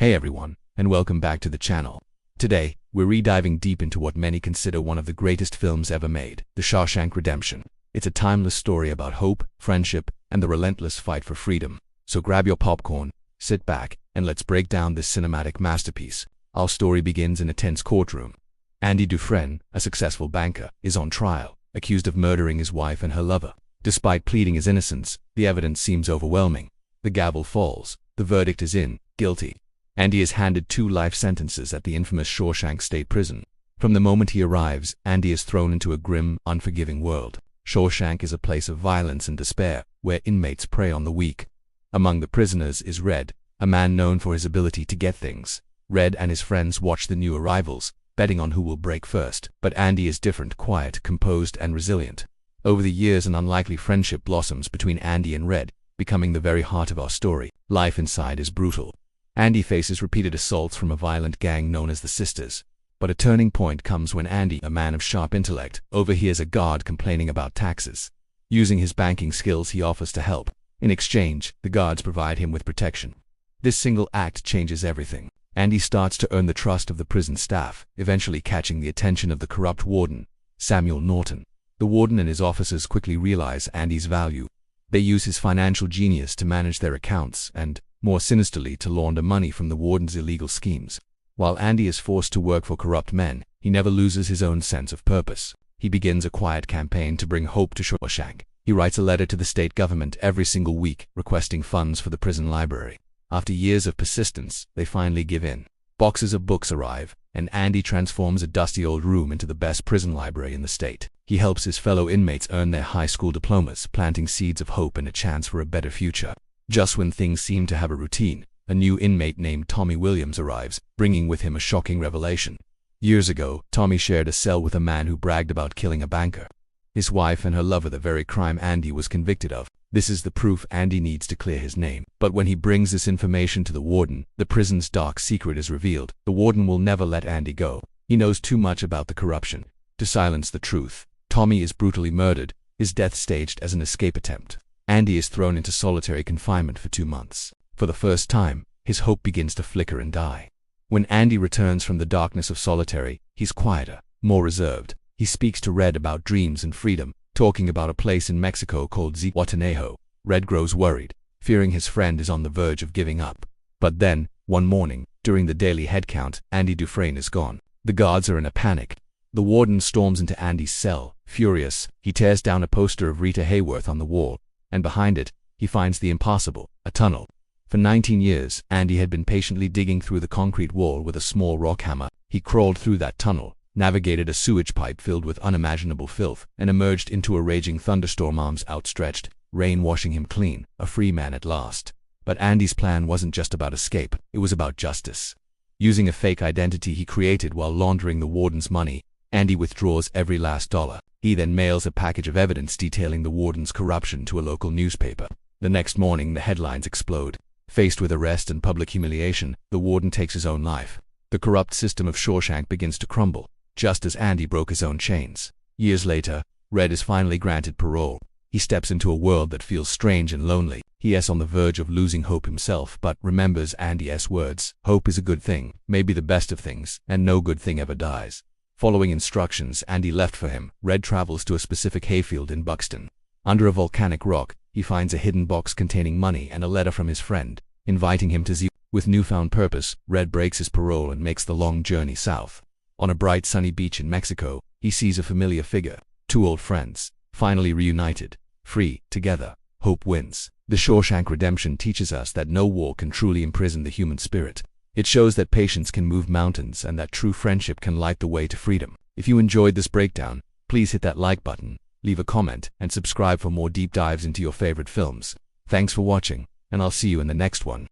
Hey everyone, and welcome back to the channel. Today, we're re-diving deep into what many consider one of the greatest films ever made, The Shawshank Redemption. It's a timeless story about hope, friendship, and the relentless fight for freedom. So grab your popcorn, sit back, and let's break down this cinematic masterpiece. Our story begins in a tense courtroom. Andy Dufresne, a successful banker, is on trial, accused of murdering his wife and her lover. Despite pleading his innocence, the evidence seems overwhelming. The gavel falls. The verdict is in, guilty. Andy is handed 2 life sentences at the infamous Shawshank State Prison. From the moment he arrives, Andy is thrown into a grim, unforgiving world. Shawshank is a place of violence and despair, where inmates prey on the weak. Among the prisoners is Red, a man known for his ability to get things. Red and his friends watch the new arrivals, betting on who will break first. But Andy is different, quiet, composed, and resilient. Over the years, an unlikely friendship blossoms between Andy and Red, becoming the very heart of our story. Life inside is brutal. Andy faces repeated assaults from a violent gang known as the Sisters. But a turning point comes when Andy, a man of sharp intellect, overhears a guard complaining about taxes. Using his banking skills, he offers to help. In exchange, the guards provide him with protection. This single act changes everything. Andy starts to earn the trust of the prison staff, eventually catching the attention of the corrupt warden, Samuel Norton. The warden and his officers quickly realize Andy's value. They use his financial genius to manage their accounts and, more sinisterly, to launder money from the warden's illegal schemes. While Andy is forced to work for corrupt men, he never loses his own sense of purpose. He begins a quiet campaign to bring hope to Shawshank. He writes a letter to the state government every single week, requesting funds for the prison library. After years of persistence, they finally give in. Boxes of books arrive, and Andy transforms a dusty old room into the best prison library in the state. He helps his fellow inmates earn their high school diplomas, planting seeds of hope and a chance for a better future. Just when things seem to have a routine, a new inmate named Tommy Williams arrives, bringing with him a shocking revelation. Years ago, Tommy shared a cell with a man who bragged about killing a banker. His wife and her lover, the very crime Andy was convicted of. This is the proof Andy needs to clear his name. But when he brings this information to the warden, the prison's dark secret is revealed. The warden will never let Andy go. He knows too much about the corruption to silence the truth. Tommy is brutally murdered, his death staged as an escape attempt. Andy is thrown into solitary confinement for 2 months. For the first time, his hope begins to flicker and die. When Andy returns from the darkness of solitary, he's quieter, more reserved. He speaks to Red about dreams and freedom, talking about a place in Mexico called Zihuatanejo. Red grows worried, fearing his friend is on the verge of giving up. But then, one morning, during the daily head count, Andy Dufresne is gone. The guards are in a panic. The warden storms into Andy's cell. Furious, he tears down a poster of Rita Hayworth on the wall, and behind it, he finds the impossible, a tunnel. For 19 years, Andy had been patiently digging through the concrete wall with a small rock hammer. He crawled through that tunnel, navigated a sewage pipe filled with unimaginable filth, and emerged into a raging thunderstorm, arms outstretched, rain washing him clean, a free man at last. But Andy's plan wasn't just about escape, it was about justice. Using a fake identity he created while laundering the warden's money, Andy withdraws every last dollar. He then mails a package of evidence detailing the warden's corruption to a local newspaper. The next morning, the headlines explode. Faced with arrest and public humiliation, the warden takes his own life. The corrupt system of Shawshank begins to crumble, just as Andy broke his own chains. Years later, Red is finally granted parole. He steps into a world that feels strange and lonely. He is on the verge of losing hope himself, but remembers Andy's words. Hope is a good thing, maybe the best of things, and no good thing ever dies. Following instructions Andy left for him, Red travels to a specific hayfield in Buxton. Under a volcanic rock, he finds a hidden box containing money and a letter from his friend, inviting him to Zihuatanejo. With newfound purpose, Red breaks his parole and makes the long journey south. On a bright sunny beach in Mexico, he sees a familiar figure. 2 old friends, finally reunited, free, together. Hope wins. The Shawshank Redemption teaches us that no war can truly imprison the human spirit. It shows that patience can move mountains and that true friendship can light the way to freedom. If you enjoyed this breakdown, please hit that like button, leave a comment, and subscribe for more deep dives into your favorite films. Thanks for watching, and I'll see you in the next one.